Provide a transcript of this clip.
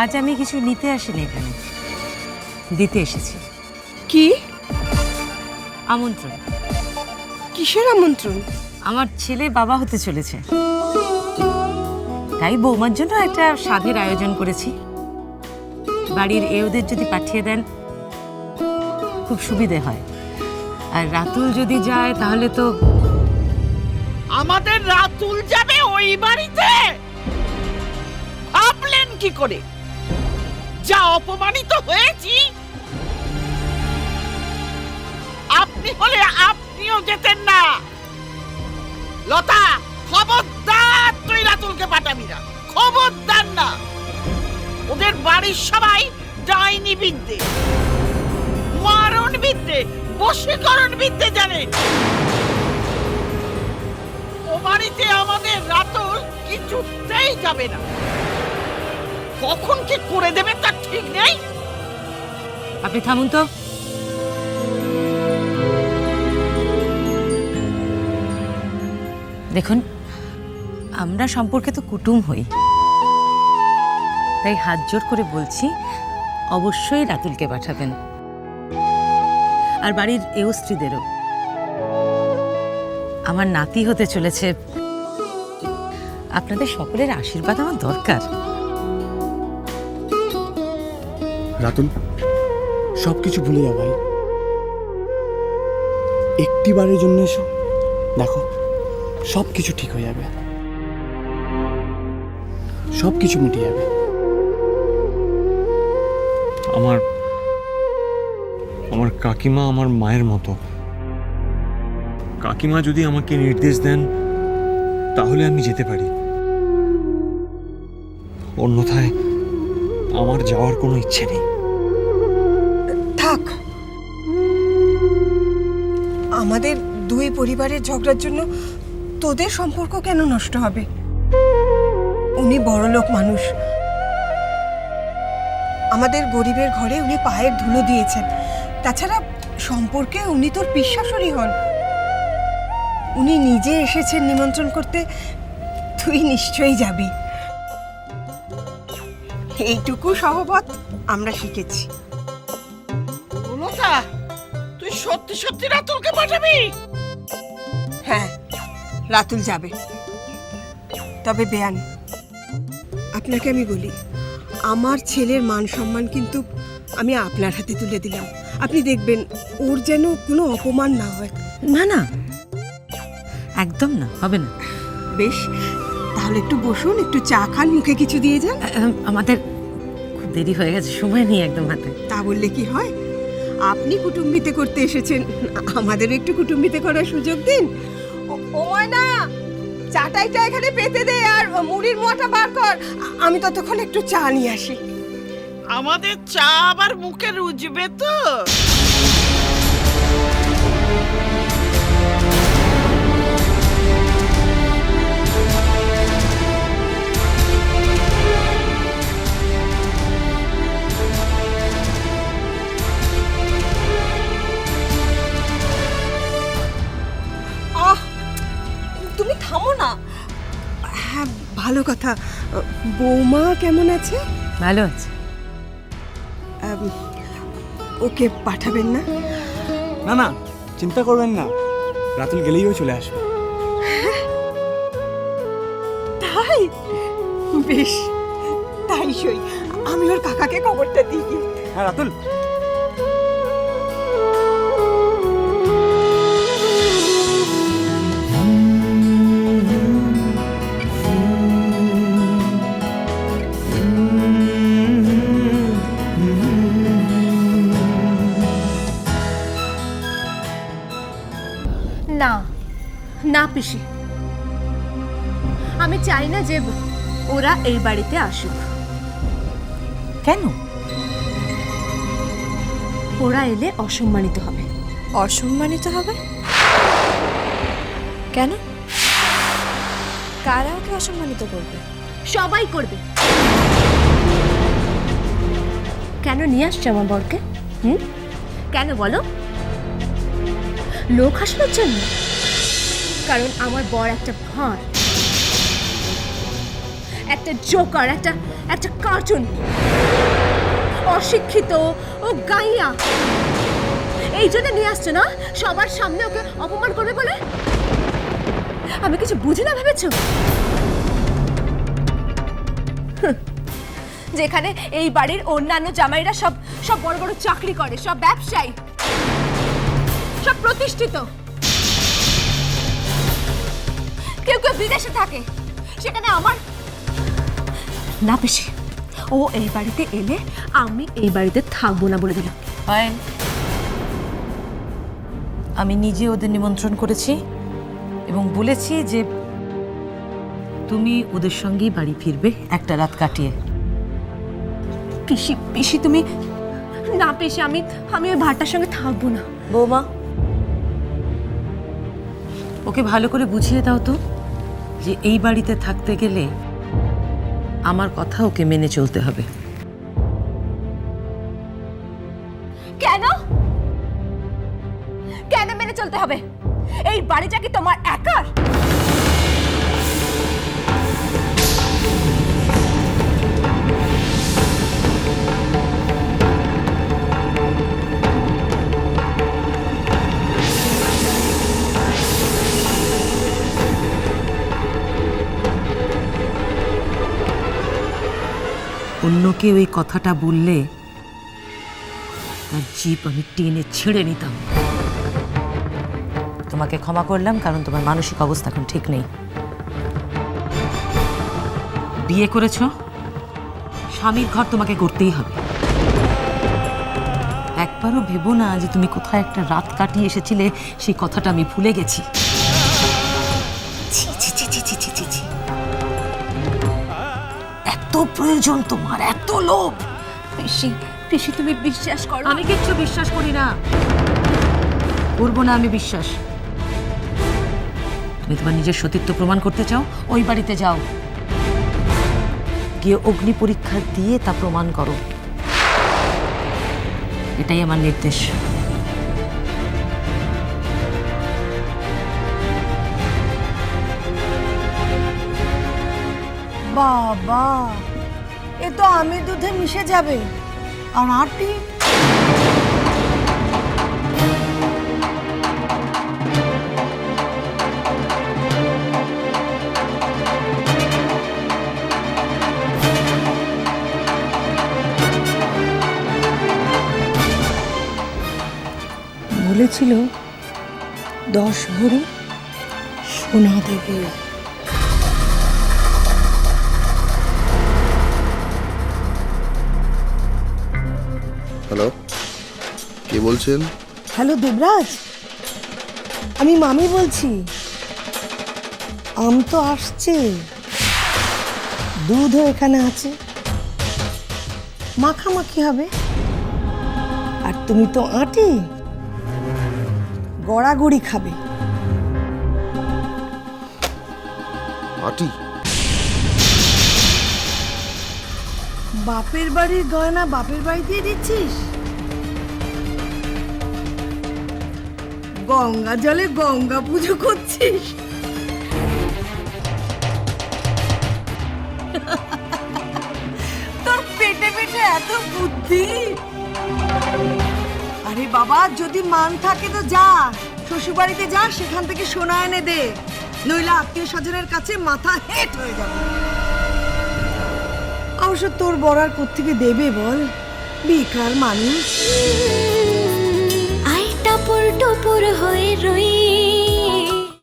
আজ আমি কিছু নিতে আসিনি এখানে, দিতে এসেছি। কি আমন্ত্রণ। কিসের আমন্ত্রণ? আমার ছেলে বাবা হতে চলেছে, তাই বৌমার জন্য একটা স্বাদের আয়োজন করেছি। বাড়ির এওদের যদি পাঠিয়ে দেন খুব সুবিধে হয়, আর রাতুল যদি যায় তাহলে তো। আমাদের রাতুল যাবে ওই বাড়িতে? ভাবলেন কি করে? যা অপমানিত হয়েছি, আপনি হলে আপনিও যেতেন না। লতা, খবরদার তুই রাতুলকে পাঠাবি না, খবরদার না। ওদের বাড়ির সবাই ডাইনি বিদ্যে, মারণ বিদ্যে, বশীকরণ বিদ্যে জানে। ও বাড়িতে আমাদের রাতুল কিছুতেই যাবে না। কখন কি করে দেবে তার ঠিক নেই। আপনি থামুন তো। দেখুন, আমরা সম্পর্কে তো কুটুম হই, তাই হাত জোর করে বলছি অবশ্যই রাতুলকে পাঠাবেন, আর বাড়ির এও স্ত্রীদেরও। আমার নাতি হতে চলেছে, আপনাদের সকলের আশীর্বাদ আমার দরকার। রাতুল, সবকিছু ভুলে যা ভাই, একটি বারের জন্য এসো, দেখো সব কিছু ঠিক হয়ে যাবে, সব কিছু মিটে যাবে। আমার কাকিমা আমার মায়ের মতো। কাকিমা যদি আমাকে নির্দেশ দেন তাহলে আমি যেতে পারি, অন্যথায় আমার যাওয়ার কোনো ইচ্ছে নেই। থাক, আমাদের দুই পরিবারের ঝগড়ার জন্য তোদের সম্পর্ক কেন নষ্ট হবে? উনি বড়লোক মানুষ, আমাদের গরিবের ঘরে উনি পায়ের ধুলো দিয়েছেন। তাছাড়া সম্পর্কে উনি তোর পিসশাশুড়ি হন, উনি নিজে এসেছেন নিমন্ত্রণ করতে, তুই নিশ্চয়ই যাবি। এইটুকু সহবত আমরা শিখেছি। লতা, তুই সত্যি সত্যি রাতুলকে পাঠাবি? হ্যাঁ, রাতুল যাবে। তবে বেয়ান, আপনাকে আমি বলি, আমার ছেলের মান সম্মান কিন্তু আমি আপনার হাতে তুলে দিলাম। আপনি দেখবেন ওর যেন কোনো অপমান না হয়। না না, একদম না, হবে না। বেশ, তাহলে একটু বসুন, একটু চা খান, মুখে কিছু দিয়ে যান। আমাদের খুব দেরি হয়ে গেছে, সময় নেই একদম হাতে। তা বললে কি হয়? আপনি কুটুম্বিতে করতে এসেছেন, আমাদের একটু কুটুম্বিতে করার সুযোগ দিন। ও ময়না, চাটাইটা এখানে পেতে দে, আর মুড়ির মোয়াটা বার কর, আমি ততক্ষণ একটু চা নিয়ে আসি। আমাদের চা আবার মুখে রুজবে তো। আহ, তুমি থামো না। হ্যাঁ, ভালো কথা। বৌমা কেমন আছে? ভালো আছে। ওকে পাঠাবেন না? না না, চিন্তা করবেন না, রাতুল গেলেই ও চলে আসবে। তাই? বেশ, তাই সই। আমি ওর কাকাকে খবরটা দিই গিয়ে। হ্যাঁ রাতুল, না না পিসি, আমি চাই না যে ওরা এই বাড়িতে আসুক। কেন? ওরা এলে অসম্মানিত হবে। অসম্মানিত হবে কেন? কারা ওকে অসম্মানিত করবে? সবাই করবে। কেন নিয়ে আসছে আমার বরকে? কেন বলো? লোক হাসবার জন্য? কারণ আমার বর একটা ভাঁড়, একটা জোকার, একটা কার্টুন, অশিক্ষিত ও গাইয়া। এই জন্য নিয়ে আসছে না, সবার সামনে ওকে অপমান করবে বলে? আমি কিছু বুঝি না ভেবেছো? যেখানে এই বাড়ির অন্যান্য জামাইরা সব বড় বড় চাকরি করে, সব ব্যবসায়ী, সব প্রতিষ্ঠিত, কেউ কেউ বিদেশে থাকে, সেখানে আমার না বেশি। ও এই বাড়িতে এলে আমি এই বাড়িতে থাকবো না বলে দিলাম। পায়েল, আমি নিজে ওদের নিমন্ত্রণ করেছি এবং বলেছি যে তুমি ওদের সঙ্গেই বাড়ি ফিরবে একটা রাত কাটিয়ে। পিসি তুমি না, পিসি আমি ওই ভাড়টার সঙ্গে থাকবো না। বৌমা, ওকে ভালো করে বুঝিয়ে দাও তো যে এই বাড়িতে থাকতে গেলে আমার কথা ওকে মেনে চলতে হবে। কেন কেন মেনে চলতে হবে? এই বাড়িটা কি তোমার একার? অন্যকে ওই কথাটা বললে তার জিভ আমি টেনে ছেড়ে নিতাম। তোমাকে ক্ষমা করলাম কারণ তোমার মানসিক অবস্থা এখন ঠিক নেই। বিয়ে করেছো, স্বামীর ঘর তোমাকে করতেই হবে। একবারও ভেবো না যে তুমি কোথায় একটা রাত কাটিয়ে এসেছিলে সেই কথাটা আমি ভুলে গেছি। ছি, ছি, ছি, ছি, ছি, ছি, ছি, ছি। এত প্রয়োজন তোমার, এত লোভ। পিসি তুমি বিশ্বাস করো? আমি কিচ্ছু বিশ্বাস করি না, করবো না আমি বিশ্বাস। তুমি তোমার নিজের সতীত্ব প্রমাণ করতে চাও, ওই বাড়িতে যাও, গিয়ে অগ্নি পরীক্ষা দিয়ে তা প্রমাণ করো। এটাই আমার নির্দেশ। বাবা, এ তো আমি দুধে মিশে যাবে। আর আটি বলেছিল 10 ভরি সোনা দেবে। হ্যালো, কে বলছেন? হ্যালো দেবরাজ, আমি মামি বলছি। আম তো আসছে, দুধও এখানে আছে, মাখামাখি হবে। আর তুমি তো আটি, গড়াগড়ি খাবে। আটি? বাপের বাড়ির গয়না বাপের বাড়িতেই দিচ্ছিস? গঙ্গা জলে গঙ্গা পুজো করছিস? তোর পেটে পেটে এত বুদ্ধি! আরে বাবা, যদি মান থাকে তো যা, শ্বশুর বাড়িতে যা, সেখান থেকে সোনা এনে দে, নইলে আত্মীয় স্বজনের কাছে মাথা হেট হয়ে যাবে। অবশ্য তোর বড়ার কোত্থেকে দেবে বল, বেকার মানুষ।